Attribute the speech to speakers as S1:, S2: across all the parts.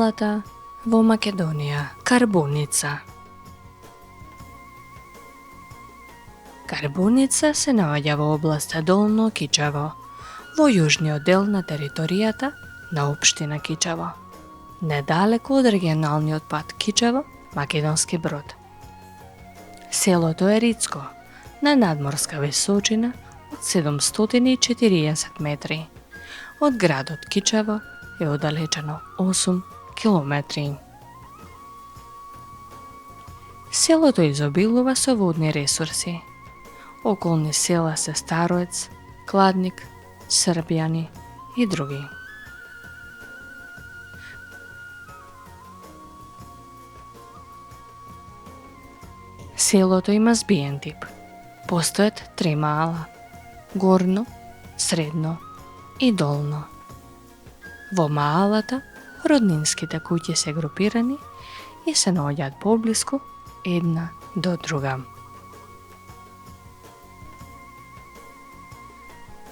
S1: Малата во Македонија. Карбуница. Карбуница се наоѓа во областа Долно Кичево, во јужниот дел на територијата на општина Кичево, недалеку од регионалниот пат Кичево, Македонски Брод. Селото е рицко, на надморска височина од 740 метри. Од градот Кичево е оддалечено 8 километри. Селото изобилува со водни ресурси. Околни села се Староец, Кладник, Србјани и други. Селото има збиен тип. Постојат 3 маала: Горно, Средно и Долно. Во маалата роднинските куќи се групирани и се наоѓаат поблиску една до друга.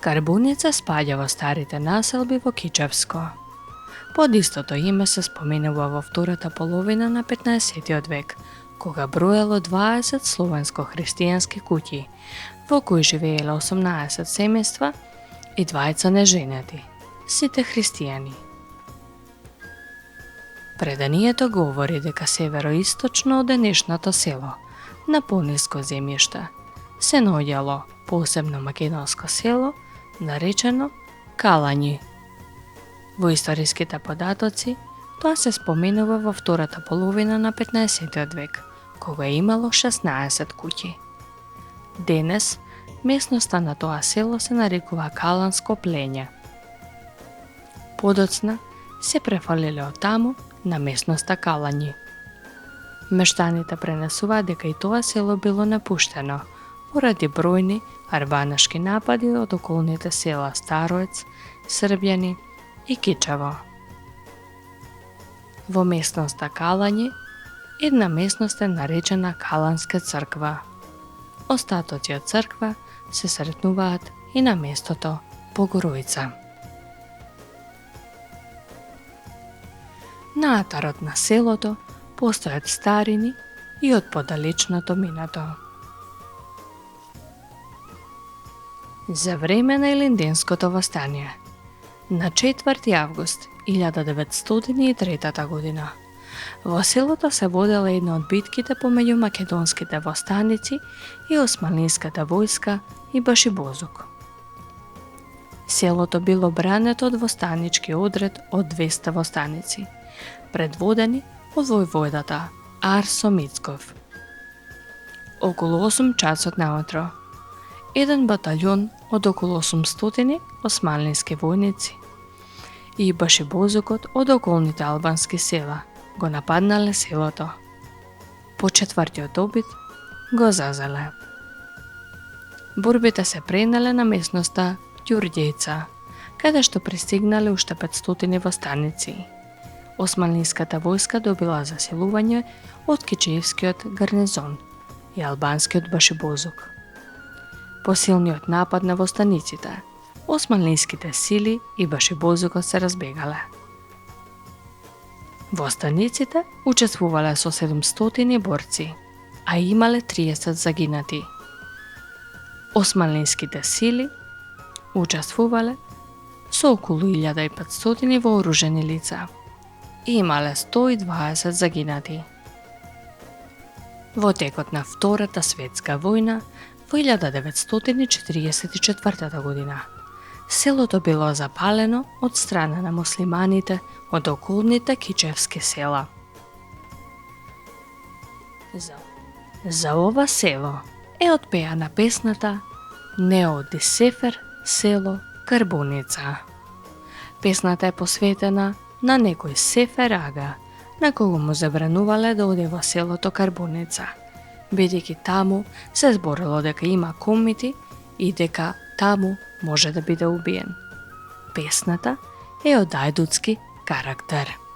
S1: Карбуница спаѓа во старите населби во Кичевско. Под истото име се споменува во втората половина на 15 век, кога броело 20 словенско-христијански куќи, во кои живееле 18 семејства и 2 неженети, сите христијани. Преданието говори дека североисточно од денешното село, на пониско земјиште, се наоѓало посебно македонско село, наречено Калањи. Во историските податоци, тоа се споменува во втората половина на 15 век, кога е имало 16 куќи. Денес, местноста на тоа село се нарекува Каланско плење. Подоцна се префалиле од таму на местноста Калањи. Мештаните пренесуваат дека и тоа село било напуштено поради бројни арбанашки напади од околните села Староец, Србјани и Кичево. Во местноста Калањи, една местност е наречена Каланска црква. Остатоци од црква се сретнуваат и на местото Богоројца. На атарот на селото постојат старини и од подалечното минато. За време на Илинденското востание, на 4 август 1903 година, во селото се водела една од битките помеѓу македонските востаници и османлиската војска и Башибозук. Селото било брането од востанички одред од 200 востаници, предводени од војводата Арсо Мицков. Околу 8 часот наутро, еден баталјон од околу 800 османлиски војници и Башибозукот од околните албански села го нападнале селото. По четвртиот обид го зазеле. Борбите се пренеле на местноста Ѓурѓејца, каде што пристигнале уште 500 востаници. Османлиската војска добила засилување од Кичевскиот гарнизон и албанскиот Башибозук. По силниот напад на востаниците, османлиските сили и Башибозукот се разбегале. Востаниците учествувале со 700 борци, а имале 30 загинати. Османлиските сили учествувале со околу 1500 вооружени лица и имале 120 загинати. Во текот на Втората светска војна во 1944 година, селото било запалено од страна на муслиманите од околните кичевски села. За ова село е отпеана песната "Нео ди Сефер, село Карбуница". Песната е посветена на некој Сефер ага, на кого му забранувале да оде во селото Карбуница, бидејќи таму се зборело дека има комити и дека таму може да биде убиен. Песната е од ајдутски карактер.